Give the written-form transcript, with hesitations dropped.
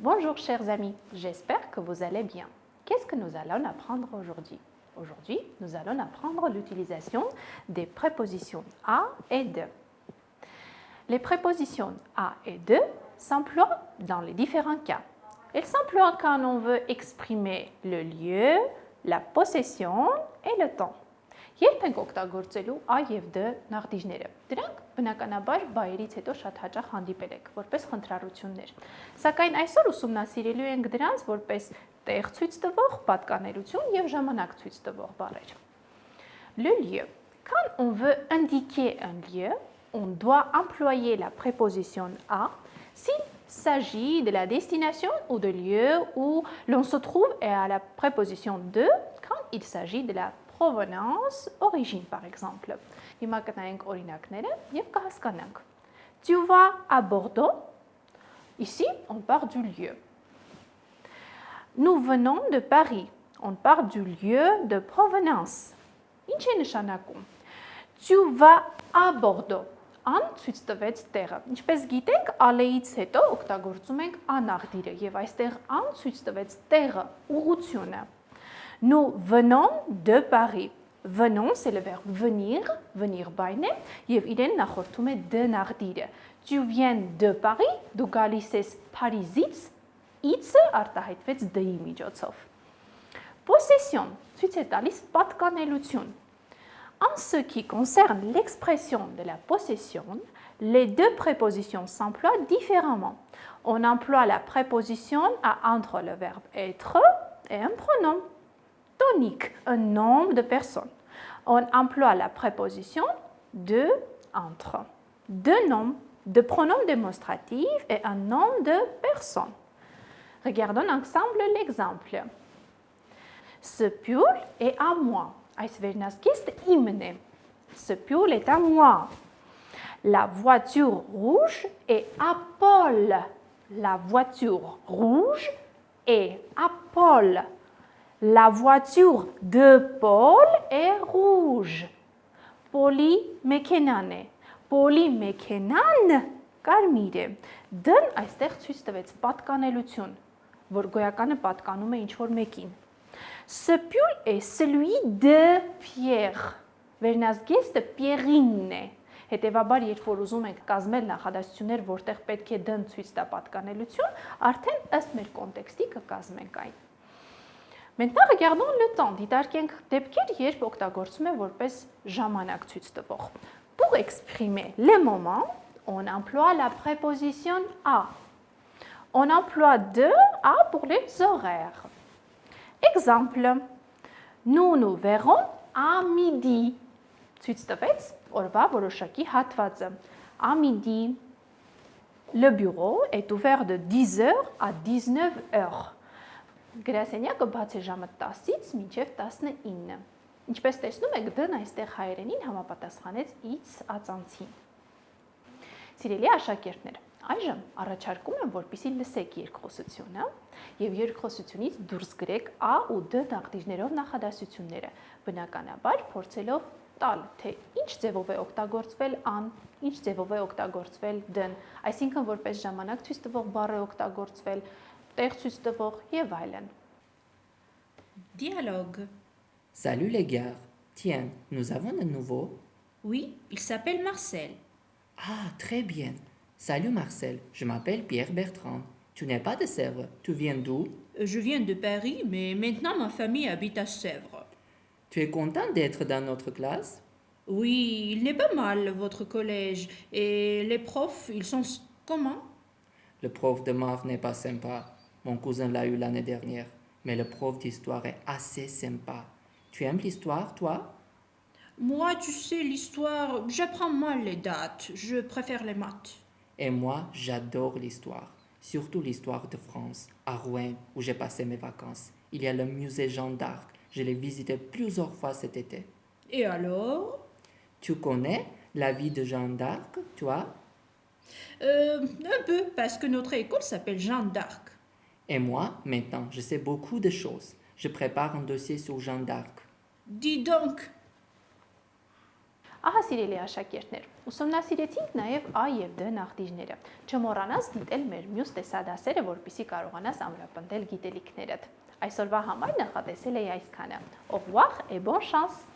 Bonjour chers amis, j'espère que vous allez bien. Qu'est-ce que nous allons apprendre aujourd'hui? Aujourd'hui, nous allons apprendre l'utilisation des prépositions à et de. Les prépositions à et de s'emploient dans les différents cas. Elles s'emploient quand on veut exprimer le lieu, la possession et le temps. Երբ ենք օգտագործելու a եւ d նախդիժները։ Դրանք բնականաբար բայերից հետո շատ հաճախ հանդիպել եք որպես խնդրառություններ։ Սակայն այսօր ուսումնասիրելու ենք դրանց որպես տեղ ցույց տվող, պատկանելություն եւ ժամանակ ցույց տվող բառեր։ Le lieu. Quand on veut indiquer un lieu, on doit employer la préposition à s'il s'agit de la destination ou de lieu où l'on se trouve et à la préposition de quand il s'agit de la provenance, origine par exemple. Հիմա կնայենք օրինակները եւ կհասկանանք. Tu vas à Bordeaux. Ici, on parle du lieu. Nous venons de Paris. On parle du lieu de provenance. Ինչ է նշանակում? Tu vas à Bordeaux. Ան ցույց տվեց տեղը։ Ինչպես գիտենք, ալեից հետո օգտագործում ենք անախդիրը եւ այստեղ ան ցույց տվեց տեղը, ուղղությունը։ Nous venons de Paris. Venons, c'est le verbe venir, venir բայն է եւ իրեն նախորդում է de նախդիրը։ Tu viens de Paris, դու գալիս ես Փարիզից, ից-ը արտահայտվեց d-ի միջոցով։ Possession, ցույց է տալիս պատկանելություն։ En ce qui concerne l'expression de la possession, les deux prépositions s'emploient différemment. On emploie la préposition entre le verbe être et un pronom tonique, un nombre de personnes. On emploie la préposition de entre. Deux noms, deux pronoms démonstratifs et un nombre de personnes. Regardons ensemble l'exemple. Ce pull est à moi. Այս վերնազգիստը իմն է. Ce pull est à moi. La voiture rouge est à Paul. La voiture rouge est à Paul. La voiture de Paul est rouge. Pauli մեքենան է. Pauli մեքենան կարմիր է. D-ն այստեղ ցույց տվեց պատկանելություն, որ գոյականը պատկանում է ինչ-որ մեկին. Ce pull est celui de Pierre. Վերնազգեստը Pierre-ին է։ Հետևաբար, երբ որ ուզում ենք կազմել նախադասություններ, որտեղ պետք է d-ն ցույց տա պատկանելություն, արդեն ըստ մեր կոնտեքստի կկազմենք այն։ Maintenant, regardons le temps. Դիտարկենք դեպքեր, երբ օգտագործում է որպես ժամանակ ցույց տվող։ Pour exprimer le moment, on emploie la préposition à. On emploie de à pour les horaires. Exemple, nous nous verrons à midi. Ցույց տվեց օրվա որոշակի հատվածը. À midi. Le bureau est ouvert de 10h à 19h. Գրասենյակը բաց է ժամը 10-ից մինչև 19։ Ինչպես տեսնում եք, d-ն այստեղ հայերենին համապատասխանեց ից ածանցին։ Սիրելի աշակերտներ, այժմ առաջարկում եմ, որպեսզի լսեք երկխոսությունը եւ երկխոսությունից դուրս գրեք a ու d նախդիրներով նախադասությունները, բնականաբար փորձելով տալ, թե ինչ ձևով է օգտագործվել an, ինչ ձևով է օգտագործվել d-ն, այսինքն որպես ժամանակ ցույց տվող բառ է օգտագործվել, տեղ ցույց տվող եւ այլն։ Dialogue. Salut les gars. Tiens, nous avons un nouveau. Oui, il s'appelle Marcel. Ah, très bien. Salut Marcel, je m'appelle Pierre Bertrand. Tu n'es pas de Sèvres, tu viens d'où? Je viens de Paris, mais maintenant ma famille habite à Sèvres. Tu es content d'être dans notre classe? Oui, il n'est pas mal votre collège. Et les profs, ils sont comment? Le prof de maths n'est pas sympa. Mon cousin l'a eu l'année dernière. Mais le prof d'histoire est assez sympa. Tu aimes l'histoire, toi? Moi, tu sais, l'histoire, j'apprends mal les dates. Je préfère les maths. Et moi, j'adore l'histoire. Surtout l'histoire de France, à Rouen, où j'ai passé mes vacances. Il y a le musée Jeanne d'Arc. Je l'ai visité plusieurs fois cet été. Et alors? Tu connais la vie de Jeanne d'Arc, toi? Un peu, parce que notre école s'appelle Jeanne d'Arc. Et moi, maintenant, je sais beaucoup de choses. Je prépare un dossier sur Jeanne d'Arc. Dis donc. Ահա սիրելի աշակերտներ, ուսումնասիրեցինք նաև A եւ D նախդիժները։ Չմոռանաս դիտել մեր մյուս տեսադասերը, որպեսզի կարողանաս ամրապնդել գիտելիքներդ։ Այսօրվա համար նախատեսել էի այսքանը։ Au revoir et bonne chance!